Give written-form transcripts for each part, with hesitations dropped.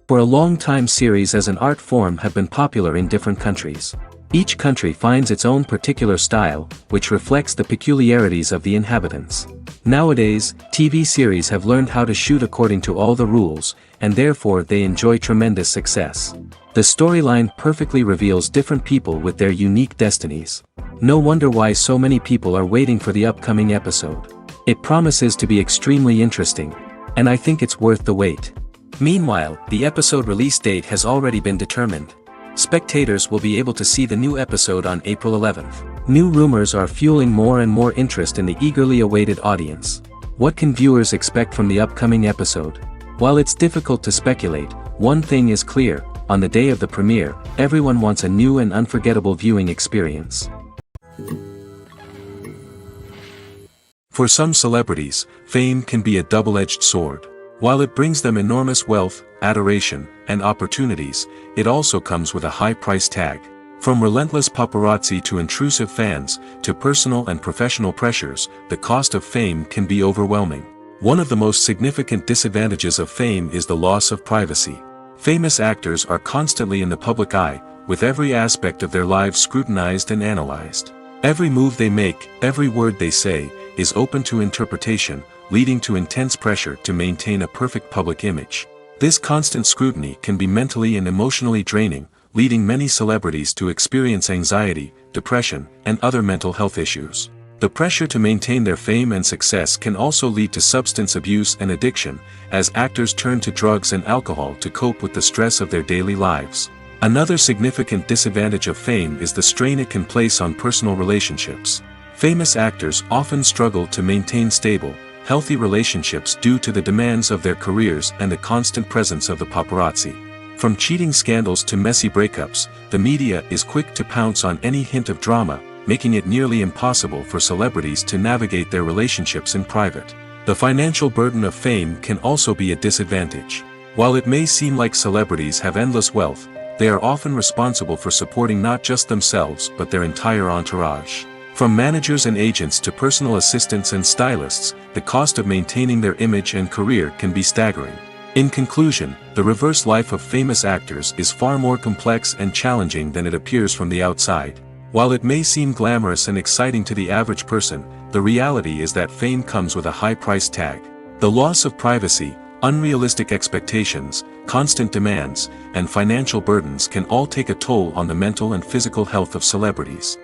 For a long time, series as an art form have been popular in different countries. Each country finds its own particular style, which reflects the peculiarities of the inhabitants. Nowadays, TV series have learned how to shoot according to all the rules, and therefore they enjoy tremendous success. The storyline perfectly reveals different people with their unique destinies. No wonder why so many people are waiting for the upcoming episode. It promises to be extremely interesting, and I think it's worth the wait. Meanwhile, the episode release date has already been determined. Spectators will be able to see the new episode on April 11th. New rumors are fueling more and more interest in the eagerly awaited audience. What can viewers expect from the upcoming episode? While it's difficult to speculate, one thing is clear: on the day of the premiere, everyone wants a new and unforgettable viewing experience. For some celebrities, fame can be a double-edged sword. While it brings them enormous wealth, adoration, and opportunities, it also comes with a high price tag. From relentless paparazzi to intrusive fans, to personal and professional pressures, the cost of fame can be overwhelming. One of the most significant disadvantages of fame is the loss of privacy. Famous actors are constantly in the public eye, with every aspect of their lives scrutinized and analyzed. Every move they make, every word they say, is open to interpretation, leading to intense pressure to maintain a perfect public image. This constant scrutiny can be mentally and emotionally draining, leading many celebrities to experience anxiety, depression, and other mental health issues. The pressure to maintain their fame and success can also lead to substance abuse and addiction, as actors turn to drugs and alcohol to cope with the stress of their daily lives. Another significant disadvantage of fame is the strain it can place on personal relationships. Famous actors often struggle to maintain stable, healthy relationships due to the demands of their careers and the constant presence of the paparazzi. From cheating scandals to messy breakups, the media is quick to pounce on any hint of drama, making it nearly impossible for celebrities to navigate their relationships in private. The financial burden of fame can also be a disadvantage. While it may seem like celebrities have endless wealth, they are often responsible for supporting not just themselves but their entire entourage. From managers and agents to personal assistants and stylists, the cost of maintaining their image and career can be staggering. In conclusion, the reverse life of famous actors is far more complex and challenging than it appears from the outside. While it may seem glamorous and exciting to the average person, the reality is that fame comes with a high price tag. The loss of privacy, unrealistic expectations, constant demands, and financial burdens can all take a toll on the mental and physical health of celebrities.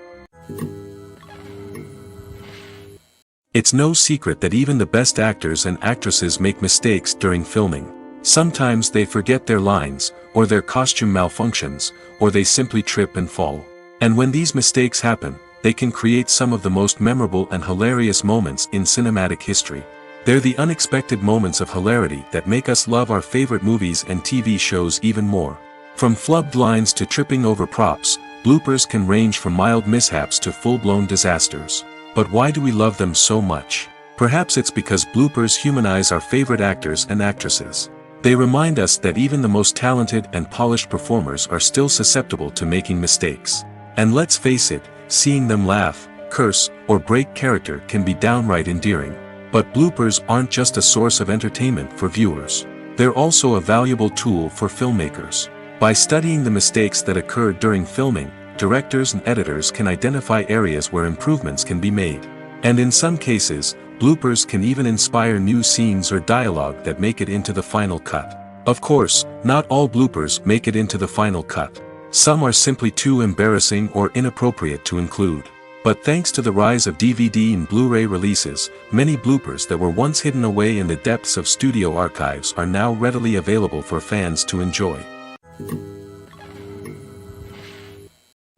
It's no secret that even the best actors and actresses make mistakes during filming. Sometimes they forget their lines, or their costume malfunctions, or they simply trip and fall. And when these mistakes happen, they can create some of the most memorable and hilarious moments in cinematic history. They're the unexpected moments of hilarity that make us love our favorite movies and TV shows even more. From flubbed lines to tripping over props, bloopers can range from mild mishaps to full-blown disasters. But why do we love them so much? Perhaps it's because bloopers humanize our favorite actors and actresses. They remind us that even the most talented and polished performers are still susceptible to making mistakes. And let's face it, seeing them laugh, curse, or break character can be downright endearing. But bloopers aren't just a source of entertainment for viewers. They're also a valuable tool for filmmakers. By studying the mistakes that occurred during filming, directors and editors can identify areas where improvements can be made. And in some cases, bloopers can even inspire new scenes or dialogue that make it into the final cut. Of course, not all bloopers make it into the final cut. Some are simply too embarrassing or inappropriate to include. But thanks to the rise of DVD and Blu-ray releases, many bloopers that were once hidden away in the depths of studio archives are now readily available for fans to enjoy.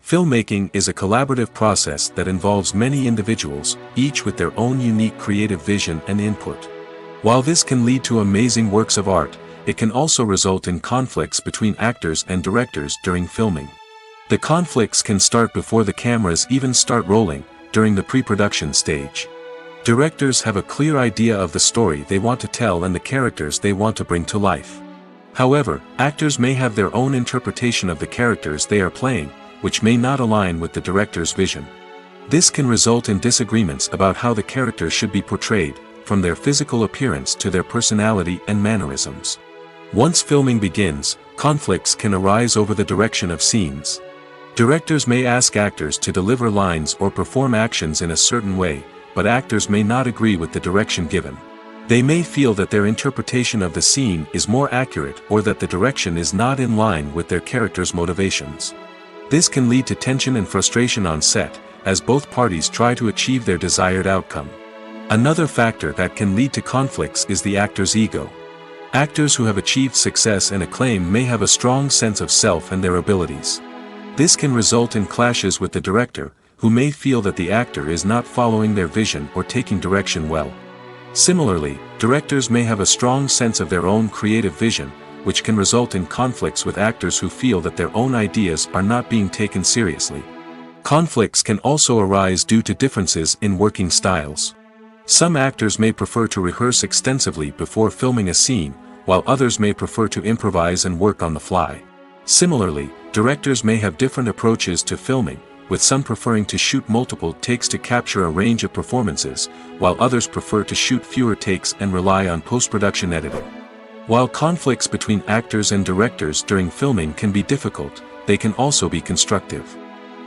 Filmmaking is a collaborative process that involves many individuals, each with their own unique creative vision and input. While this can lead to amazing works of art, it can also result in conflicts between actors and directors during filming. The conflicts can start before the cameras even start rolling, during the pre-production stage. Directors have a clear idea of the story they want to tell and the characters they want to bring to life. However, actors may have their own interpretation of the characters they are playing, which may not align with the director's vision. This can result in disagreements about how the characters should be portrayed, from their physical appearance to their personality and mannerisms. Once filming begins, conflicts can arise over the direction of scenes. Directors may ask actors to deliver lines or perform actions in a certain way, but actors may not agree with the direction given. They may feel that their interpretation of the scene is more accurate or that the direction is not in line with their character's motivations. This can lead to tension and frustration on set, as both parties try to achieve their desired outcome. Another factor that can lead to conflicts is the actor's ego. Actors who have achieved success and acclaim may have a strong sense of self and their abilities. This can result in clashes with the director, who may feel that the actor is not following their vision or taking direction well. Similarly, directors may have a strong sense of their own creative vision, which can result in conflicts with actors who feel that their own ideas are not being taken seriously. Conflicts can also arise due to differences in working styles. Some actors may prefer to rehearse extensively before filming a scene, while others may prefer to improvise and work on the fly. Similarly, directors may have different approaches to filming, with some preferring to shoot multiple takes to capture a range of performances, while others prefer to shoot fewer takes and rely on post-production editing. While conflicts between actors and directors during filming can be difficult, they can also be constructive.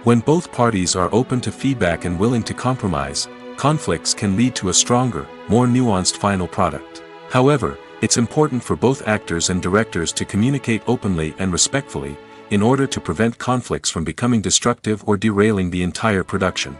When both parties are open to feedback and willing to compromise, conflicts can lead to a stronger, more nuanced final product. However, it's important for both actors and directors to communicate openly and respectfully, in order to prevent conflicts from becoming destructive or derailing the entire production.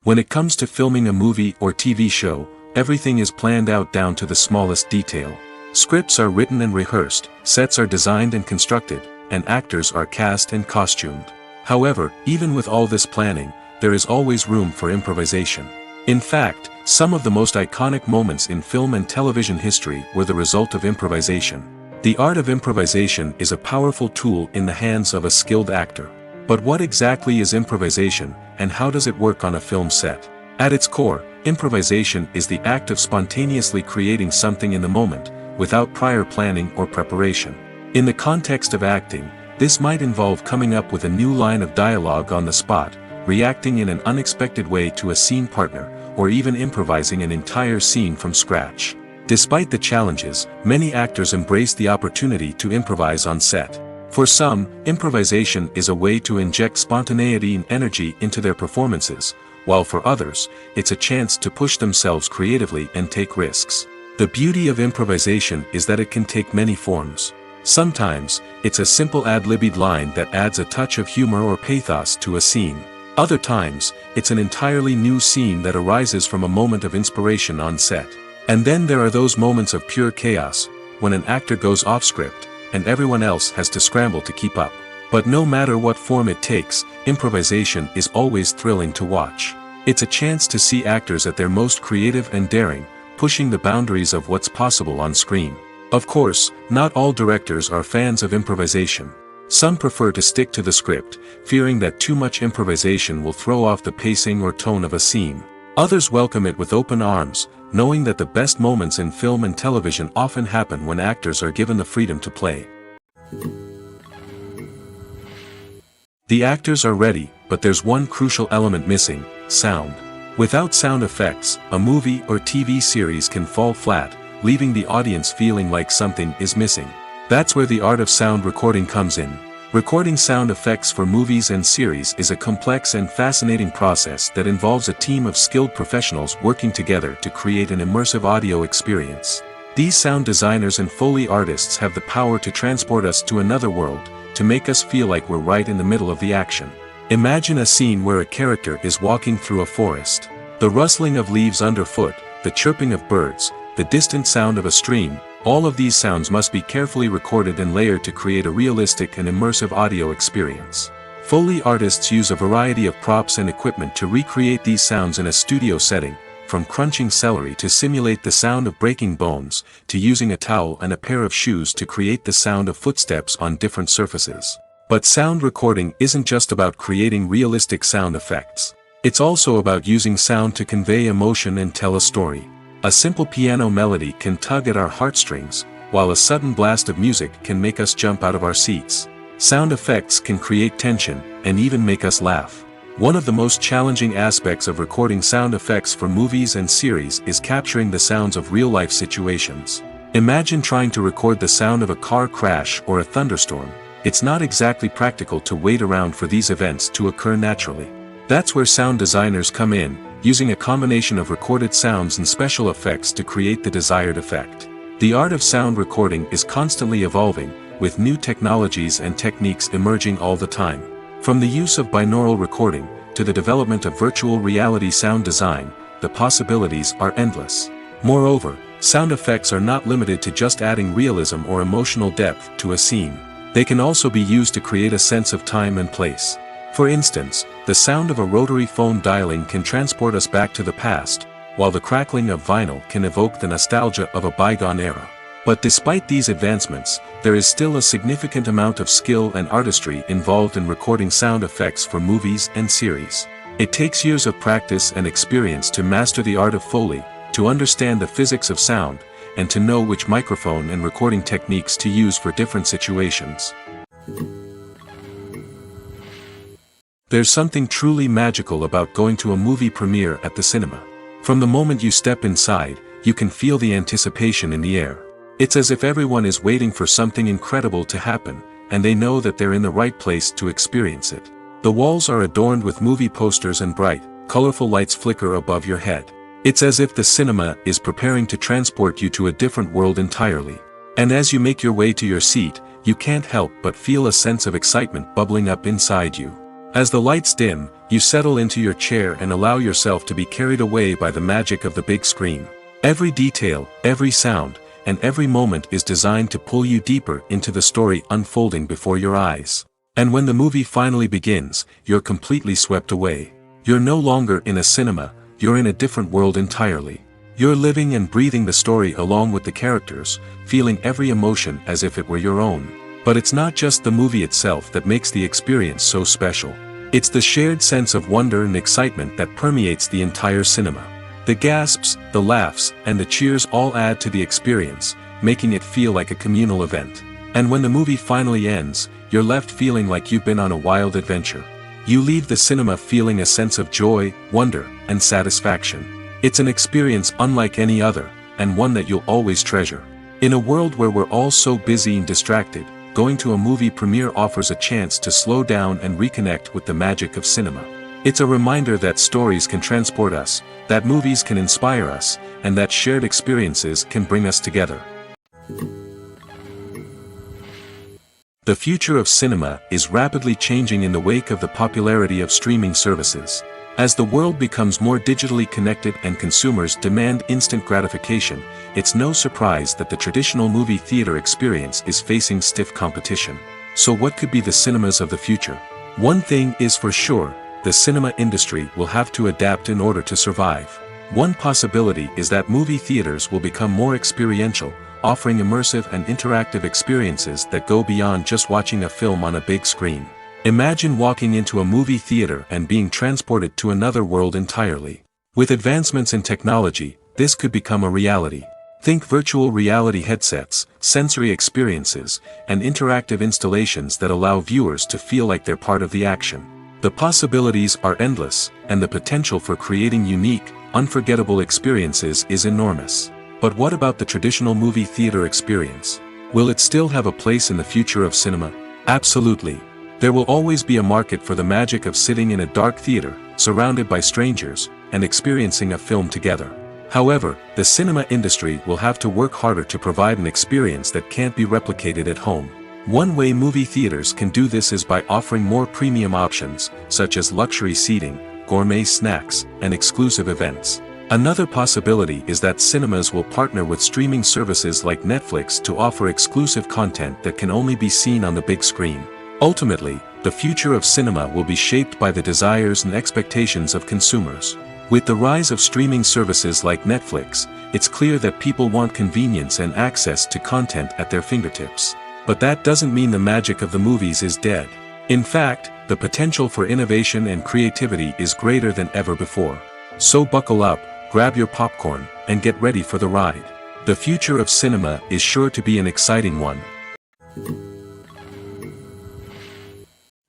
When it comes to filming a movie or TV show, everything is planned out down to the smallest detail. Scripts are written and rehearsed, sets are designed and constructed, and actors are cast and costumed. However, even with all this planning, there is always room for improvisation. In fact, some of the most iconic moments in film and television history were the result of improvisation. The art of improvisation is a powerful tool in the hands of a skilled actor. But what exactly is improvisation, and how does it work on a film set? At its core, improvisation is the act of spontaneously creating something in the moment, without prior planning or preparation. In the context of acting, this might involve coming up with a new line of dialogue on the spot, reacting in an unexpected way to a scene partner, or even improvising an entire scene from scratch. Despite the challenges, many actors embrace the opportunity to improvise on set. For some, improvisation is a way to inject spontaneity and energy into their performances, while for others, it's a chance to push themselves creatively and take risks. The beauty of improvisation is that it can take many forms. Sometimes, it's a simple ad-libbed line that adds a touch of humor or pathos to a scene. Other times, it's an entirely new scene that arises from a moment of inspiration on set. And then there are those moments of pure chaos, when an actor goes off script, and everyone else has to scramble to keep up. But no matter what form it takes, improvisation is always thrilling to watch. It's a chance to see actors at their most creative and daring, pushing the boundaries of what's possible on screen. Of course, not all directors are fans of improvisation. Some prefer to stick to the script, fearing that too much improvisation will throw off the pacing or tone of a scene. Others welcome it with open arms, knowing that the best moments in film and television often happen when actors are given the freedom to play. The actors are ready, but there's one crucial element missing: sound. Without sound effects, a movie or TV series can fall flat, leaving the audience feeling like something is missing. That's where the art of sound recording comes in. Recording sound effects for movies and series is a complex and fascinating process that involves a team of skilled professionals working together to create an immersive audio experience. These sound designers and Foley artists have the power to transport us to another world, to make us feel like we're right in the middle of the action. Imagine a scene where a character is walking through a forest. The rustling of leaves underfoot, the chirping of birds, the distant sound of a stream, all of these sounds must be carefully recorded and layered to create a realistic and immersive audio experience. Foley artists use a variety of props and equipment to recreate these sounds in a studio setting, from crunching celery to simulate the sound of breaking bones, to using a towel and a pair of shoes to create the sound of footsteps on different surfaces. But sound recording isn't just about creating realistic sound effects. It's also about using sound to convey emotion and tell a story. A simple piano melody can tug at our heartstrings, while a sudden blast of music can make us jump out of our seats. Sound effects can create tension, and even make us laugh. One of the most challenging aspects of recording sound effects for movies and series is capturing the sounds of real-life situations. Imagine trying to record the sound of a car crash or a thunderstorm. It's not exactly practical to wait around for these events to occur naturally. That's where sound designers come in, using a combination of recorded sounds and special effects to create the desired effect. The art of sound recording is constantly evolving, with new technologies and techniques emerging all the time. From the use of binaural recording, to the development of virtual reality sound design, the possibilities are endless. Moreover, sound effects are not limited to just adding realism or emotional depth to a scene. They can also be used to create a sense of time and place. For instance, the sound of a rotary phone dialing can transport us back to the past, while the crackling of vinyl can evoke the nostalgia of a bygone era. But despite these advancements, there is still a significant amount of skill and artistry involved in recording sound effects for movies and series. It takes years of practice and experience to master the art of Foley, to understand the physics of sound, and to know which microphone and recording techniques to use for different situations. There's something truly magical about going to a movie premiere at the cinema. From the moment you step inside, you can feel the anticipation in the air. It's as if everyone is waiting for something incredible to happen, and they know that they're in the right place to experience it. The walls are adorned with movie posters and bright, colorful lights flicker above your head. It's as if the cinema is preparing to transport you to a different world entirely. And as you make your way to your seat, you can't help but feel a sense of excitement bubbling up inside you. As the lights dim, you settle into your chair and allow yourself to be carried away by the magic of the big screen. Every detail, every sound, and every moment is designed to pull you deeper into the story unfolding before your eyes. And when the movie finally begins, you're completely swept away. You're no longer in a cinema, you're in a different world entirely. You're living and breathing the story along with the characters, feeling every emotion as if it were your own. But it's not just the movie itself that makes the experience so special. It's the shared sense of wonder and excitement that permeates the entire cinema. The gasps, the laughs, and the cheers all add to the experience, making it feel like a communal event. And when the movie finally ends, you're left feeling like you've been on a wild adventure. You leave the cinema feeling a sense of joy, wonder, and satisfaction. It's an experience unlike any other, and one that you'll always treasure. In a world where we're all so busy and distracted, going to a movie premiere offers a chance to slow down and reconnect with the magic of cinema. It's a reminder that stories can transport us, that movies can inspire us, and that shared experiences can bring us together. The future of cinema is rapidly changing in the wake of the popularity of streaming services. As the world becomes more digitally connected and consumers demand instant gratification, it's no surprise that the traditional movie theater experience is facing stiff competition. So what could be the cinemas of the future? One thing is for sure, the cinema industry will have to adapt in order to survive. One possibility is that movie theaters will become more experiential, offering immersive and interactive experiences that go beyond just watching a film on a big screen. Imagine walking into a movie theater and being transported to another world entirely. With advancements in technology, this could become a reality. Think virtual reality headsets, sensory experiences, and interactive installations that allow viewers to feel like they're part of the action. The possibilities are endless, and the potential for creating unique, unforgettable experiences is enormous. But what about the traditional movie theater experience? Will it still have a place in the future of cinema? Absolutely. There will always be a market for the magic of sitting in a dark theater, surrounded by strangers, and experiencing a film together. However, the cinema industry will have to work harder to provide an experience that can't be replicated at home. One way movie theaters can do this is by offering more premium options, such as luxury seating, gourmet snacks, and exclusive events. Another possibility is that cinemas will partner with streaming services like Netflix to offer exclusive content that can only be seen on the big screen. Ultimately, the future of cinema will be shaped by the desires and expectations of consumers. With the rise of streaming services like Netflix, it's clear that people want convenience and access to content at their fingertips. But that doesn't mean the magic of the movies is dead. In fact, the potential for innovation and creativity is greater than ever before. So buckle up, grab your popcorn, and get ready for the ride. The future of cinema is sure to be an exciting one.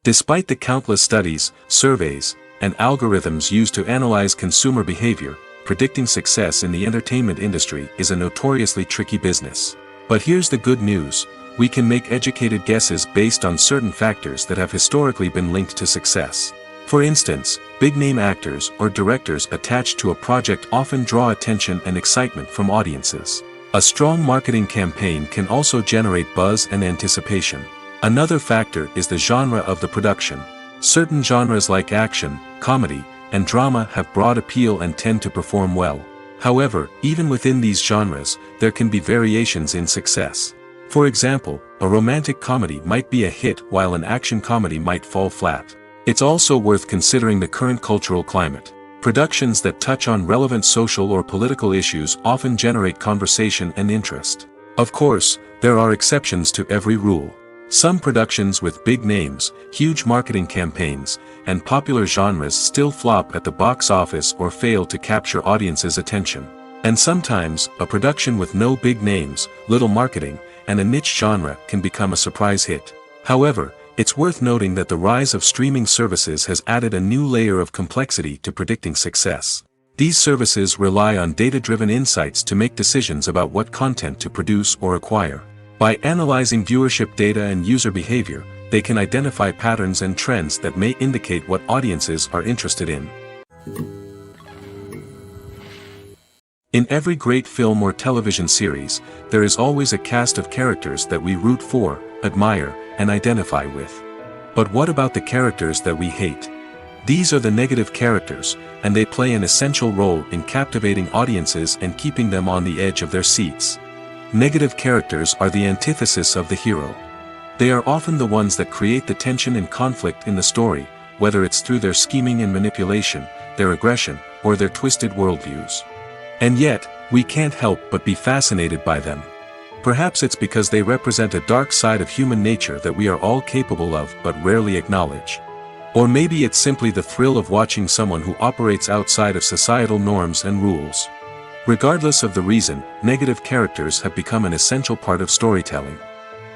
Despite the countless studies, surveys, and algorithms used to analyze consumer behavior, predicting success in the entertainment industry is a notoriously tricky business. But here's the good news: we can make educated guesses based on certain factors that have historically been linked to success. For instance, big-name actors or directors attached to a project often draw attention and excitement from audiences. A strong marketing campaign can also generate buzz and anticipation. Another factor is the genre of the production. Certain genres like action, comedy, and drama have broad appeal and tend to perform well. However, even within these genres, there can be variations in success. For example, a romantic comedy might be a hit while an action comedy might fall flat. It's also worth considering the current cultural climate. Productions that touch on relevant social or political issues often generate conversation and interest. Of course, there are exceptions to every rule. Some productions with big names, huge marketing campaigns, and popular genres still flop at the box office or fail to capture audiences' attention. And sometimes, a production with no big names, little marketing, and a niche genre can become a surprise hit. However, it's worth noting that the rise of streaming services has added a new layer of complexity to predicting success. These services rely on data-driven insights to make decisions about what content to produce or acquire. By analyzing viewership data and user behavior, they can identify patterns and trends that may indicate what audiences are interested in. In every great film or television series, there is always a cast of characters that we root for, admire, and identify with. But what about the characters that we hate? These are the negative characters, and they play an essential role in captivating audiences and keeping them on the edge of their seats. Negative characters are the antithesis of the hero. They are often the ones that create the tension and conflict in the story, whether it's through their scheming and manipulation, their aggression, or their twisted worldviews. And yet, we can't help but be fascinated by them. Perhaps it's because they represent a dark side of human nature that we are all capable of but rarely acknowledge. Or maybe it's simply the thrill of watching someone who operates outside of societal norms and rules. Regardless of the reason, negative characters have become an essential part of storytelling.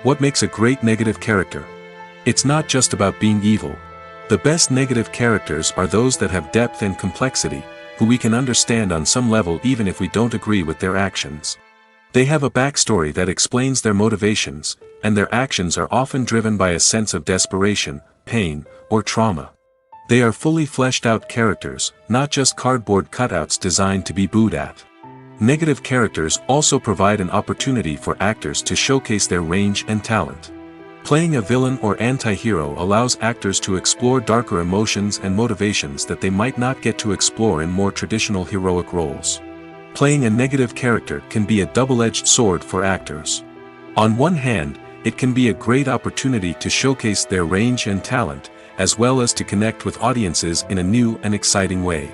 What makes a great negative character? It's not just about being evil. The best negative characters are those that have depth and complexity, who we can understand on some level even if we don't agree with their actions. They have a backstory that explains their motivations, and their actions are often driven by a sense of desperation, pain, or trauma. They are fully fleshed out characters, not just cardboard cutouts designed to be booed at. Negative characters also provide an opportunity for actors to showcase their range and talent. Playing a villain or anti-hero allows actors to explore darker emotions and motivations that they might not get to explore in more traditional heroic roles. Playing a negative character can be a double-edged sword for actors. On one hand, it can be a great opportunity to showcase their range and talent, as well as to connect with audiences in a new and exciting way.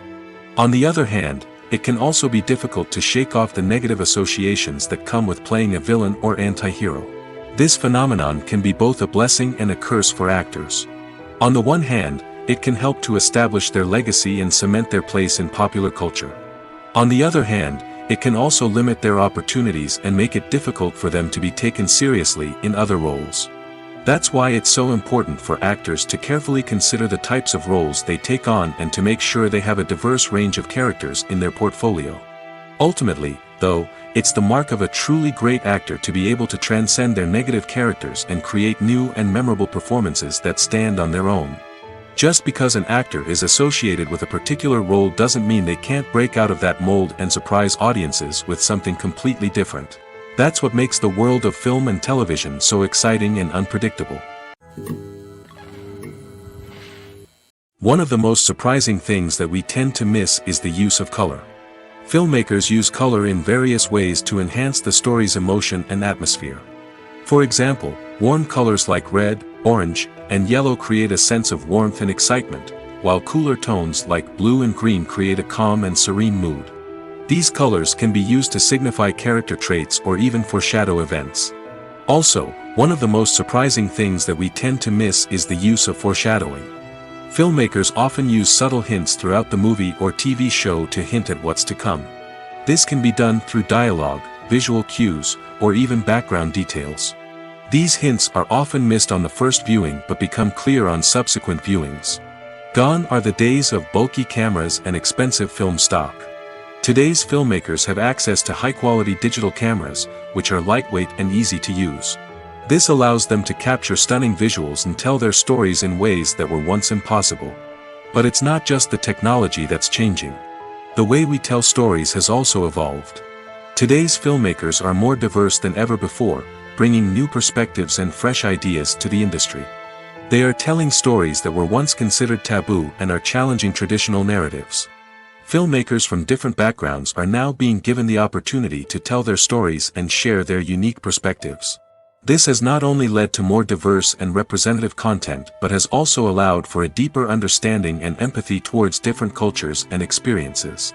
On the other hand, it can also be difficult to shake off the negative associations that come with playing a villain or anti-hero. This phenomenon can be both a blessing and a curse for actors. On the one hand, it can help to establish their legacy and cement their place in popular culture. On the other hand, it can also limit their opportunities and make it difficult for them to be taken seriously in other roles. That's why it's so important for actors to carefully consider the types of roles they take on and to make sure they have a diverse range of characters in their portfolio. Ultimately, though, it's the mark of a truly great actor to be able to transcend their negative characters and create new and memorable performances that stand on their own. Just because an actor is associated with a particular role doesn't mean they can't break out of that mold and surprise audiences with something completely different. That's what makes the world of film and television so exciting and unpredictable. One of the most surprising things that we tend to miss is the use of color. Filmmakers use color in various ways to enhance the story's emotion and atmosphere. For example, warm colors like red, orange, and yellow create a sense of warmth and excitement, while cooler tones like blue and green create a calm and serene mood. These colors can be used to signify character traits or even foreshadow events. Also, one of the most surprising things that we tend to miss is the use of foreshadowing. Filmmakers often use subtle hints throughout the movie or TV show to hint at what's to come. This can be done through dialogue, visual cues, or even background details. These hints are often missed on the first viewing but become clear on subsequent viewings. Gone are the days of bulky cameras and expensive film stock. Today's filmmakers have access to high-quality digital cameras, which are lightweight and easy to use. This allows them to capture stunning visuals and tell their stories in ways that were once impossible. But it's not just the technology that's changing. The way we tell stories has also evolved. Today's filmmakers are more diverse than ever before, bringing new perspectives and fresh ideas to the industry. They are telling stories that were once considered taboo and are challenging traditional narratives. Filmmakers from different backgrounds are now being given the opportunity to tell their stories and share their unique perspectives. This has not only led to more diverse and representative content but has also allowed for a deeper understanding and empathy towards different cultures and experiences.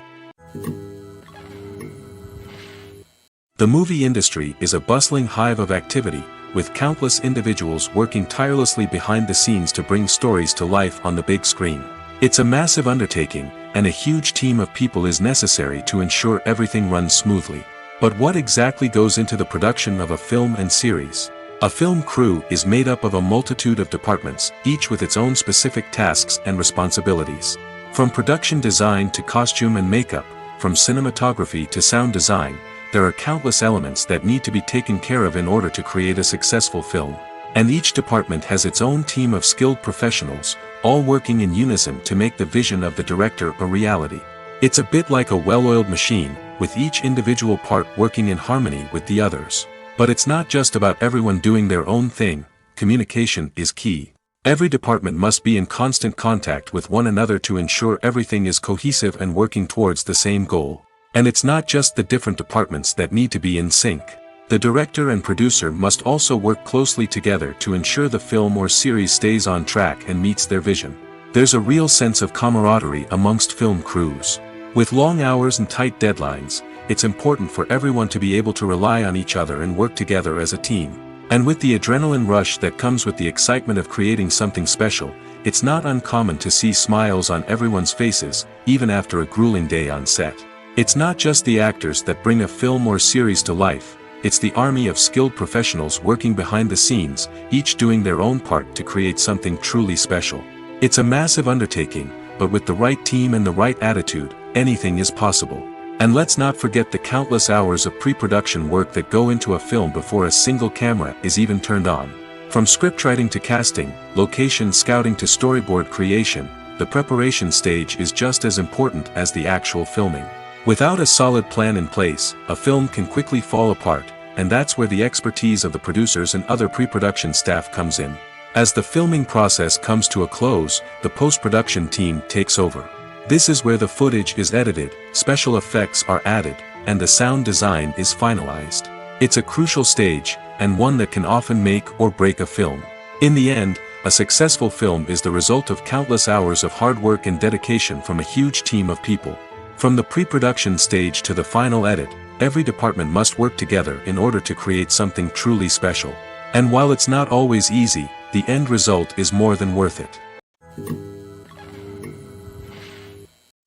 The movie industry is a bustling hive of activity, with countless individuals working tirelessly behind the scenes to bring stories to life on the big screen. It's a massive undertaking, and a huge team of people is necessary to ensure everything runs smoothly. But what exactly goes into the production of a film and series? A film crew is made up of a multitude of departments, each with its own specific tasks and responsibilities. From production design to costume and makeup, from cinematography to sound design, there are countless elements that need to be taken care of in order to create a successful film. And each department has its own team of skilled professionals, all working in unison to make the vision of the director a reality. It's a bit like a well-oiled machine, with each individual part working in harmony with the others. But it's not just about everyone doing their own thing. Communication is key. Every department must be in constant contact with one another to ensure everything is cohesive and working towards the same goal. And it's not just the different departments that need to be in sync. The director and producer must also work closely together to ensure the film or series stays on track and meets their vision. There's a real sense of camaraderie amongst film crews. With long hours and tight deadlines, it's important for everyone to be able to rely on each other and work together as a team. And with the adrenaline rush that comes with the excitement of creating something special, it's not uncommon to see smiles on everyone's faces, even after a grueling day on set. It's not just the actors that bring a film or series to life, it's the army of skilled professionals working behind the scenes, each doing their own part to create something truly special. It's a massive undertaking, but with the right team and the right attitude, anything is possible. And let's not forget the countless hours of pre-production work that go into a film before a single camera is even turned on. From scriptwriting to casting, location scouting to storyboard creation, the preparation stage is just as important as the actual filming. Without a solid plan in place, a film can quickly fall apart, and that's where the expertise of the producers and other pre-production staff comes in. As the filming process comes to a close, the post-production team takes over. This is where the footage is edited, special effects are added, and the sound design is finalized. It's a crucial stage, and one that can often make or break a film. In the end, a successful film is the result of countless hours of hard work and dedication from a huge team of people. From the pre-production stage to the final edit, every department must work together in order to create something truly special. And while it's not always easy, the end result is more than worth it.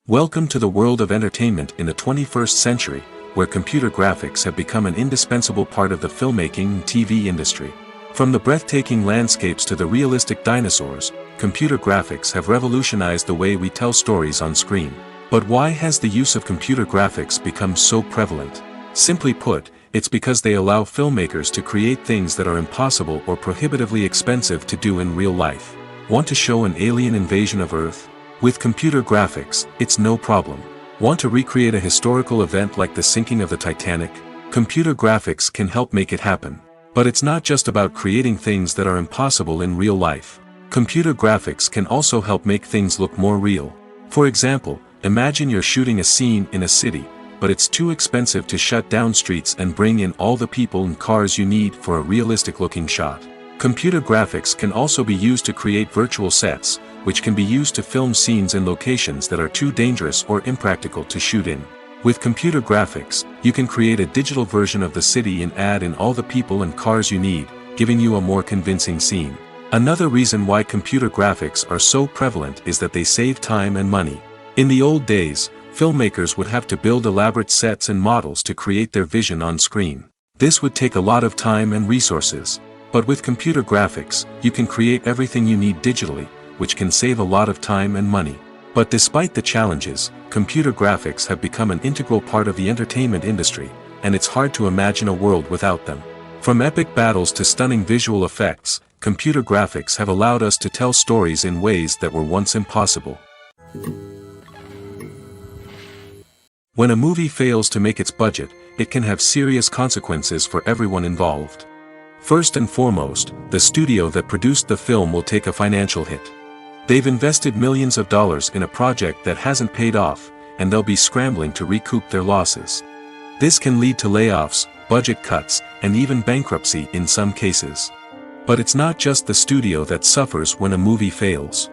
Welcome to the world of entertainment in the 21st century, where computer graphics have become an indispensable part of the filmmaking and TV industry. From the breathtaking landscapes to the realistic dinosaurs, computer graphics have revolutionized the way we tell stories on screen. But why has the use of computer graphics become so prevalent? Simply put, it's because they allow filmmakers to create things that are impossible or prohibitively expensive to do in real life. Want to show an alien invasion of Earth? With computer graphics, it's no problem. Want to recreate a historical event like the sinking of the Titanic? Computer graphics can help make it happen. But it's not just about creating things that are impossible in real life. Computer graphics can also help make things look more real. For example, imagine you're shooting a scene in a city, but it's too expensive to shut down streets and bring in all the people and cars you need for a realistic-looking shot. Computer graphics can also be used to create virtual sets, which can be used to film scenes in locations that are too dangerous or impractical to shoot in. With computer graphics, you can create a digital version of the city and add in all the people and cars you need, giving you a more convincing scene. Another reason why computer graphics are so prevalent is that they save time and money. In the old days, filmmakers would have to build elaborate sets and models to create their vision on screen. This would take a lot of time and resources. But with computer graphics, you can create everything you need digitally, which can save a lot of time and money. But despite the challenges, computer graphics have become an integral part of the entertainment industry, and it's hard to imagine a world without them. From epic battles to stunning visual effects, computer graphics have allowed us to tell stories in ways that were once impossible. When a movie fails to make its budget, it can have serious consequences for everyone involved. First and foremost, the studio that produced the film will take a financial hit. They've invested millions of dollars in a project that hasn't paid off, and they'll be scrambling to recoup their losses. This can lead to layoffs, budget cuts, and even bankruptcy in some cases. But it's not just the studio that suffers when a movie fails.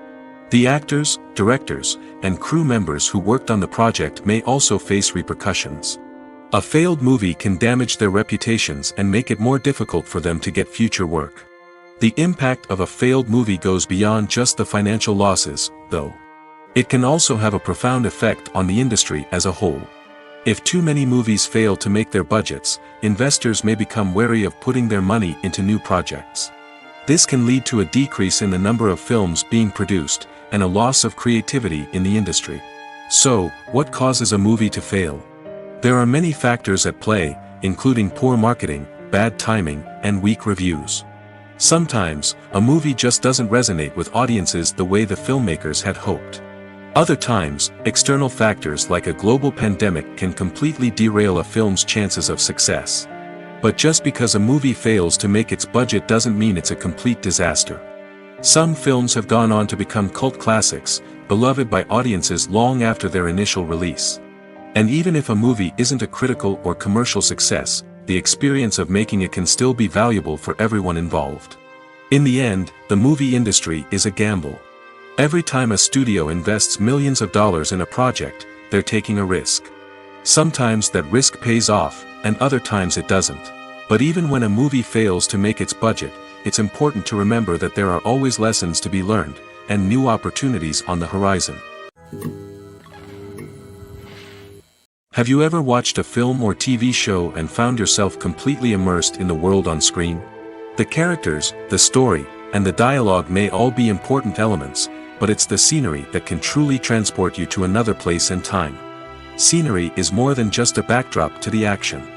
The actors, directors, and crew members who worked on the project may also face repercussions. A failed movie can damage their reputations and make it more difficult for them to get future work. The impact of a failed movie goes beyond just the financial losses, though. It can also have a profound effect on the industry as a whole. If too many movies fail to make their budgets, investors may become wary of putting their money into new projects. This can lead to a decrease in the number of films being produced, and a loss of creativity in the industry. So, what causes a movie to fail? There are many factors at play, including poor marketing, bad timing, and weak reviews. Sometimes, a movie just doesn't resonate with audiences the way the filmmakers had hoped. Other times, external factors like a global pandemic can completely derail a film's chances of success. But just because a movie fails to make its budget doesn't mean it's a complete disaster. Some films have gone on to become cult classics, beloved by audiences long after their initial release. And even if a movie isn't a critical or commercial success, the experience of making it can still be valuable for everyone involved. In the end, the movie industry is a gamble. Every time a studio invests millions of dollars in a project, they're taking a risk. Sometimes that risk pays off, and other times it doesn't. But even when a movie fails to make its budget, it's important to remember that there are always lessons to be learned, and new opportunities on the horizon. Have you ever watched a film or TV show and found yourself completely immersed in the world on screen? The characters, the story, and the dialogue may all be important elements, but it's the scenery that can truly transport you to another place and time. Scenery is more than just a backdrop to the action.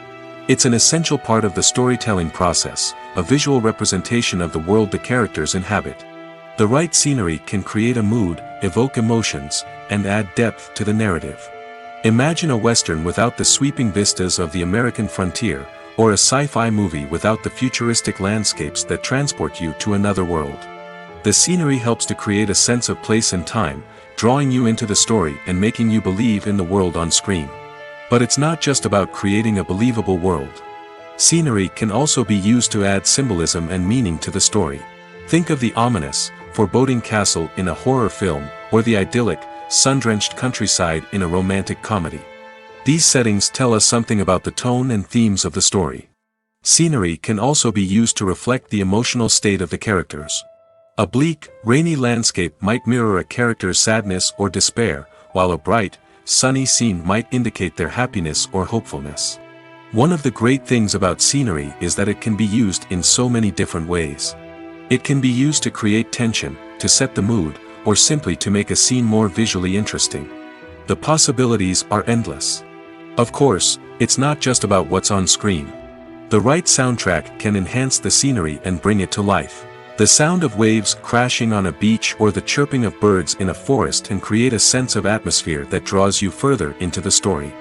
It's an essential part of the storytelling process, a visual representation of the world the characters inhabit. The right scenery can create a mood, evoke emotions, and add depth to the narrative. Imagine a Western without the sweeping vistas of the American frontier, or a sci-fi movie without the futuristic landscapes that transport you to another world. The scenery helps to create a sense of place and time, drawing you into the story and making you believe in the world on screen. But it's not just about creating a believable world. Scenery can also be used to add symbolism and meaning to the story. Think of the ominous, foreboding castle in a horror film, or the idyllic, sun-drenched countryside in a romantic comedy. These settings tell us something about the tone and themes of the story. Scenery can also be used to reflect the emotional state of the characters. A bleak, rainy landscape might mirror a character's sadness or despair, while a bright, sunny scene might indicate their happiness or hopefulness. One of the great things about scenery is that it can be used in so many different ways. It can be used to create tension, to set the mood, or simply to make a scene more visually interesting. The possibilities are endless. Of course, it's not just about what's on screen. The right soundtrack can enhance the scenery and bring it to life. The sound of waves crashing on a beach or the chirping of birds in a forest can create a sense of atmosphere that draws you further into the story.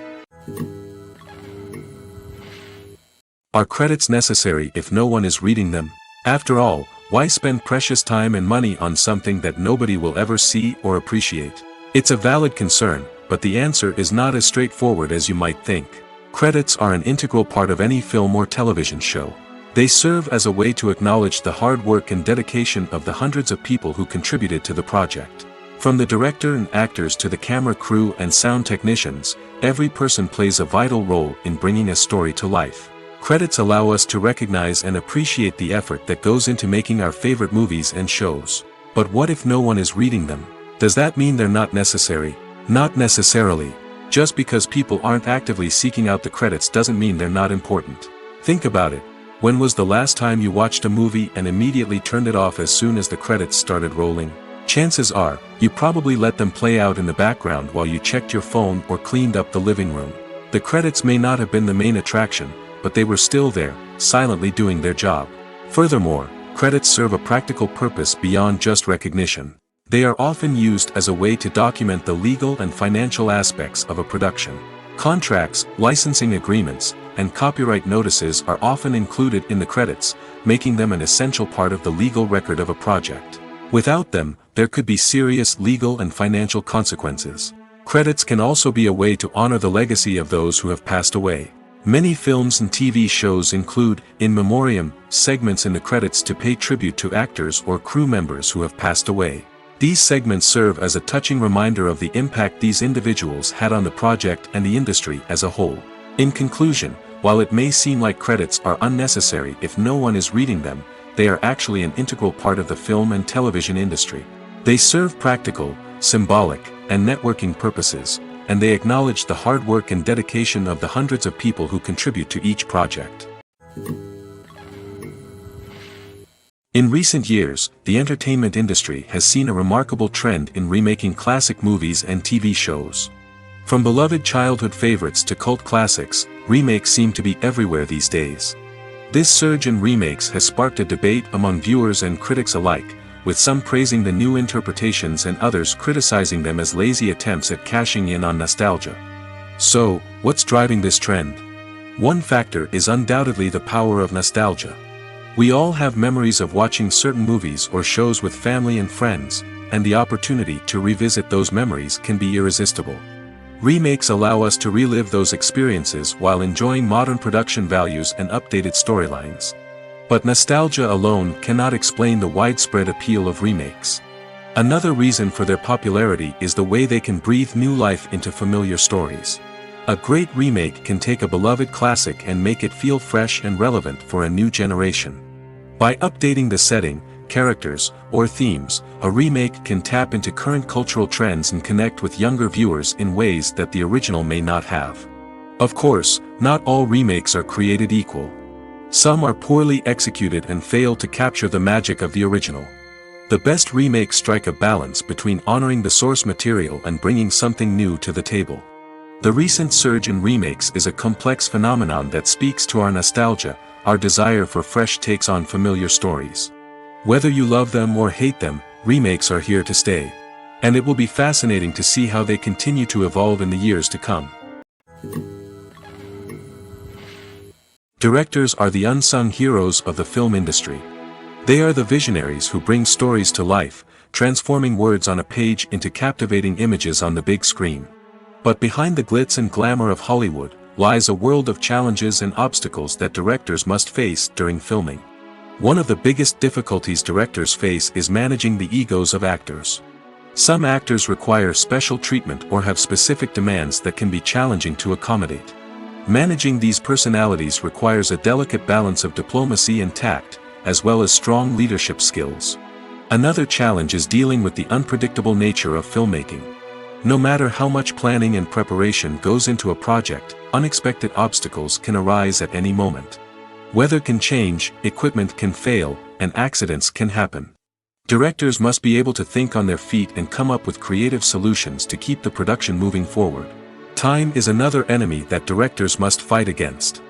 Are credits necessary if no one is reading them? After all, why spend precious time and money on something that nobody will ever see or appreciate? It's a valid concern, but the answer is not as straightforward as you might think. Credits are an integral part of any film or television show. They serve as a way to acknowledge the hard work and dedication of the hundreds of people who contributed to the project. From the director and actors to the camera crew and sound technicians, every person plays a vital role in bringing a story to life. Credits allow us to recognize and appreciate the effort that goes into making our favorite movies and shows. But what if no one is reading them? Does that mean they're not necessary? Not necessarily. Just because people aren't actively seeking out the credits doesn't mean they're not important. Think about it. When was the last time you watched a movie and immediately turned it off as soon as the credits started rolling? Chances are, you probably let them play out in the background while you checked your phone or cleaned up the living room. The credits may not have been the main attraction, but they were still there, silently doing their job. Furthermore, credits serve a practical purpose beyond just recognition. They are often used as a way to document the legal and financial aspects of a production. Contracts, licensing agreements, and copyright notices are often included in the credits, making them an essential part of the legal record of a project. Without them, there could be serious legal and financial consequences. Credits can also be a way to honor the legacy of those who have passed away. Many films and TV shows include, in memoriam, segments in the credits to pay tribute to actors or crew members who have passed away. These segments serve as a touching reminder of the impact these individuals had on the project and the industry as a whole. In conclusion, while it may seem like credits are unnecessary if no one is reading them, they are actually an integral part of the film and television industry. They serve practical, symbolic, and networking purposes, and they acknowledge the hard work and dedication of the hundreds of people who contribute to each project. In recent years, the entertainment industry has seen a remarkable trend in remaking classic movies and TV shows. From beloved childhood favorites to cult classics, remakes seem to be everywhere these days. This surge in remakes has sparked a debate among viewers and critics alike, with some praising the new interpretations and others criticizing them as lazy attempts at cashing in on nostalgia. So, what's driving this trend? One factor is undoubtedly the power of nostalgia. We all have memories of watching certain movies or shows with family and friends, and the opportunity to revisit those memories can be irresistible. Remakes allow us to relive those experiences while enjoying modern production values and updated storylines. But nostalgia alone cannot explain the widespread appeal of remakes. Another reason for their popularity is the way they can breathe new life into familiar stories. A great remake can take a beloved classic and make it feel fresh and relevant for a new generation. By updating the setting, characters, or themes, a remake can tap into current cultural trends and connect with younger viewers in ways that the original may not have. Of course, not all remakes are created equal. Some are poorly executed and fail to capture the magic of the original. The best remakes strike a balance between honoring the source material and bringing something new to the table. The recent surge in remakes is a complex phenomenon that speaks to our nostalgia, our desire for fresh takes on familiar stories. Whether you love them or hate them, remakes are here to stay. And it will be fascinating to see how they continue to evolve in the years to come. Directors are the unsung heroes of the film industry. They are the visionaries who bring stories to life, transforming words on a page into captivating images on the big screen. But behind the glitz and glamour of Hollywood, lies a world of challenges and obstacles that directors must face during filming. One of the biggest difficulties directors face is managing the egos of actors. Some actors require special treatment or have specific demands that can be challenging to accommodate. Managing these personalities requires a delicate balance of diplomacy and tact, as well as strong leadership skills. Another challenge is dealing with the unpredictable nature of filmmaking. No matter how much planning and preparation goes into a project, unexpected obstacles can arise at any moment. Weather can change, equipment can fail, and accidents can happen. Directors must be able to think on their feet and come up with creative solutions to keep the production moving forward. Time is another enemy that directors must fight against.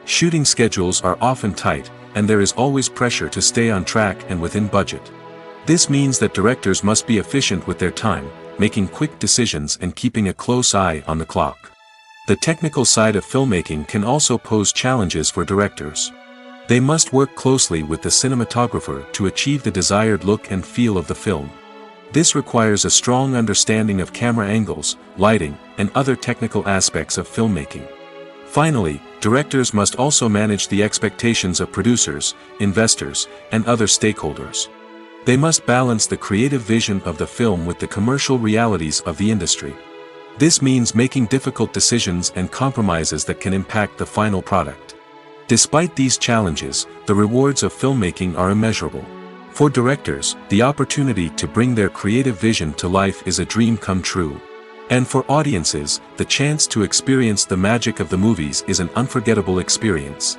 Shooting schedules are often tight, and there is always pressure to stay on track and within budget. This means that directors must be efficient with their time, making quick decisions and keeping a close eye on the clock. The technical side of filmmaking can also pose challenges for directors. They must work closely with the cinematographer to achieve the desired look and feel of the film. This requires a strong understanding of camera angles, lighting, and other technical aspects of filmmaking. Finally, directors must also manage the expectations of producers, investors, and other stakeholders. They must balance the creative vision of the film with the commercial realities of the industry. This means making difficult decisions and compromises that can impact the final product. Despite these challenges, the rewards of filmmaking are immeasurable. For directors, the opportunity to bring their creative vision to life is a dream come true. And for audiences, the chance to experience the magic of the movies is an unforgettable experience.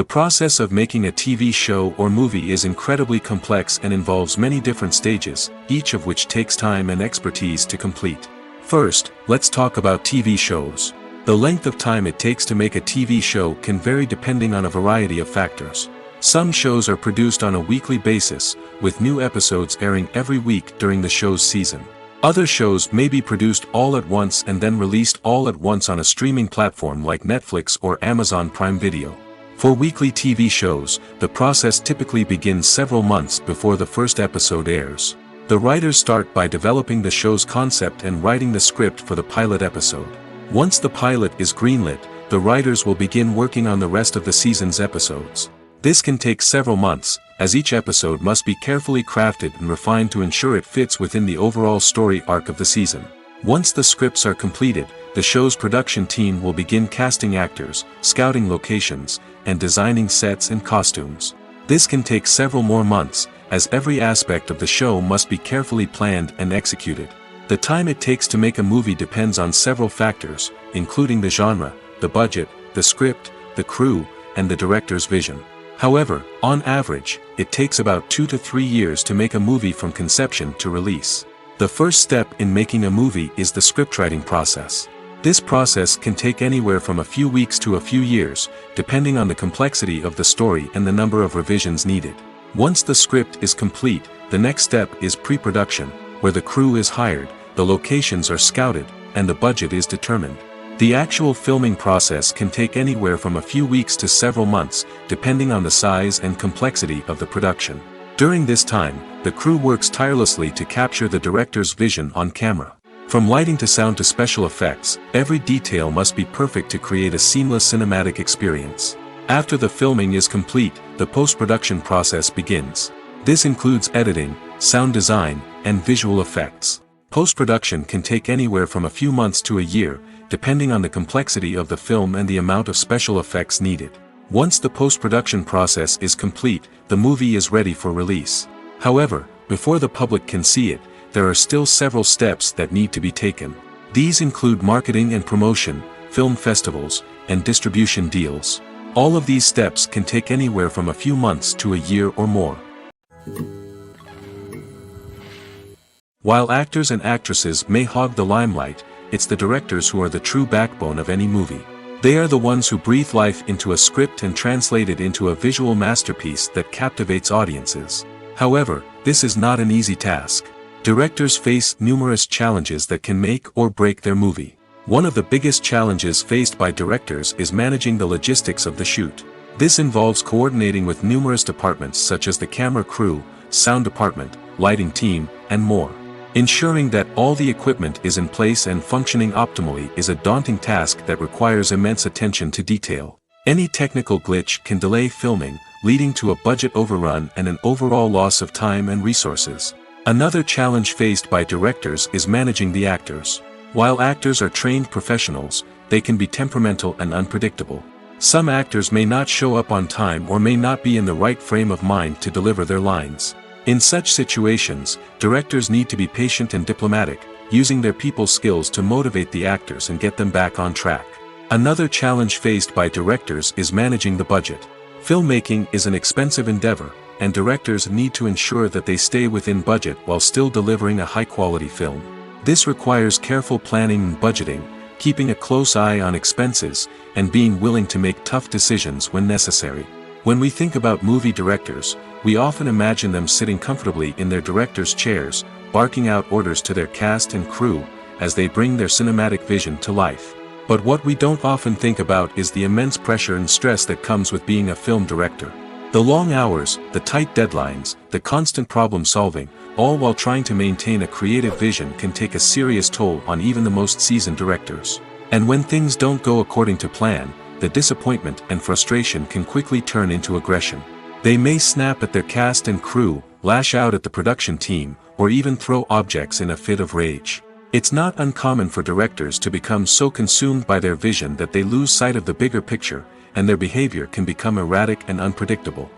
The process of making a TV show or movie is incredibly complex and involves many different stages, each of which takes time and expertise to complete. First, let's talk about TV shows. The length of time it takes to make a TV show can vary depending on a variety of factors. Some shows are produced on a weekly basis, with new episodes airing every week during the show's season. Other shows may be produced all at once and then released all at once on a streaming platform like Netflix or Amazon Prime Video. For weekly TV shows, the process typically begins several months before the first episode airs. The writers start by developing the show's concept and writing the script for the pilot episode. Once the pilot is greenlit, the writers will begin working on the rest of the season's episodes. This can take several months, as each episode must be carefully crafted and refined to ensure it fits within the overall story arc of the season. Once the scripts are completed, the show's production team will begin casting actors, scouting locations, and designing sets and costumes. This can take several more months, as every aspect of the show must be carefully planned and executed. The time it takes to make a movie depends on several factors, including the genre, the budget, the script, the crew, and the director's vision. However, on average, it takes about 2 to 3 years to make a movie from conception to release. The first step in making a movie is the scriptwriting process. This process can take anywhere from a few weeks to a few years, depending on the complexity of the story and the number of revisions needed. Once the script is complete, the next step is pre-production, where the crew is hired, the locations are scouted, and the budget is determined. The actual filming process can take anywhere from a few weeks to several months, depending on the size and complexity of the production. During this time, the crew works tirelessly to capture the director's vision on camera. From lighting to sound to special effects, every detail must be perfect to create a seamless cinematic experience. After the filming is complete, the post-production process begins. This includes editing, sound design, and visual effects. Post-production can take anywhere from a few months to a year, depending on the complexity of the film and the amount of special effects needed. Once the post-production process is complete, the movie is ready for release. However, before the public can see it, there are still several steps that need to be taken. These include marketing and promotion, film festivals, and distribution deals. All of these steps can take anywhere from a few months to a year or more. While actors and actresses may hog the limelight, it's the directors who are the true backbone of any movie. They are the ones who breathe life into a script and translate it into a visual masterpiece that captivates audiences. However, this is not an easy task. Directors face numerous challenges that can make or break their movie. One of the biggest challenges faced by directors is managing the logistics of the shoot. This involves coordinating with numerous departments such as the camera crew, sound department, lighting team, and more. Ensuring that all the equipment is in place and functioning optimally is a daunting task that requires immense attention to detail. Any technical glitch can delay filming, leading to a budget overrun and an overall loss of time and resources. Another challenge faced by directors is managing the actors. While actors are trained professionals, they can be temperamental and unpredictable. Some actors may not show up on time or may not be in the right frame of mind to deliver their lines. In such situations, directors need to be patient and diplomatic, using their people skills to motivate the actors and get them back on track. Another challenge faced by directors is managing the budget. Filmmaking is an expensive endeavor, and directors need to ensure that they stay within budget while still delivering a high-quality film. This requires careful planning and budgeting, keeping a close eye on expenses, and being willing to make tough decisions when necessary. When we think about movie directors, we often imagine them sitting comfortably in their director's chairs, barking out orders to their cast and crew, as they bring their cinematic vision to life. But what we don't often think about is the immense pressure and stress that comes with being a film director. The long hours, the tight deadlines, the constant problem solving, all while trying to maintain a creative vision can take a serious toll on even the most seasoned directors. And when things don't go according to plan, the disappointment and frustration can quickly turn into aggression. They may snap at their cast and crew, lash out at the production team, or even throw objects in a fit of rage. It's not uncommon for directors to become so consumed by their vision that they lose sight of the bigger picture, and their behavior can become erratic and unpredictable.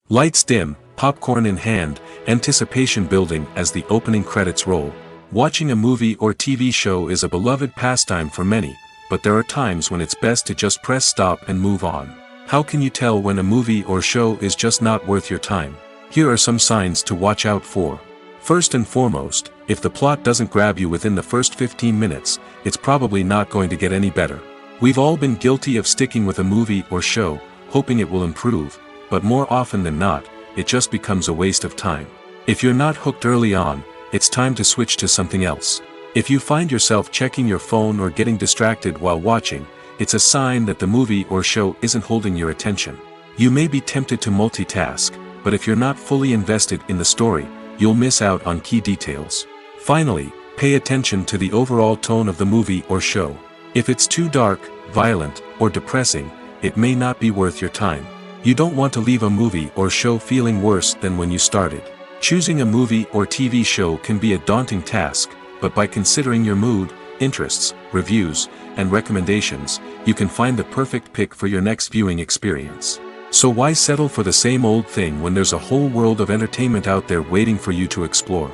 Lights dim, popcorn in hand, anticipation building as the opening credits roll. Watching a movie or TV show is a beloved pastime for many, but there are times when it's best to just press stop and move on. How can you tell when a movie or show is just not worth your time? Here are some signs to watch out for. First and foremost, if the plot doesn't grab you within the first 15 minutes, it's probably not going to get any better. We've all been guilty of sticking with a movie or show, hoping it will improve, but more often than not, it just becomes a waste of time. If you're not hooked early on, it's time to switch to something else. If you find yourself checking your phone or getting distracted while watching, it's a sign that the movie or show isn't holding your attention. You may be tempted to multitask, but if you're not fully invested in the story, you'll miss out on key details. Finally, pay attention to the overall tone of the movie or show. If it's too dark, violent, or depressing, it may not be worth your time. You don't want to leave a movie or show feeling worse than when you started. Choosing a movie or TV show can be a daunting task, but by considering your mood, interests, reviews, and recommendations, you can find the perfect pick for your next viewing experience. So why settle for the same old thing when there's a whole world of entertainment out there waiting for you to explore?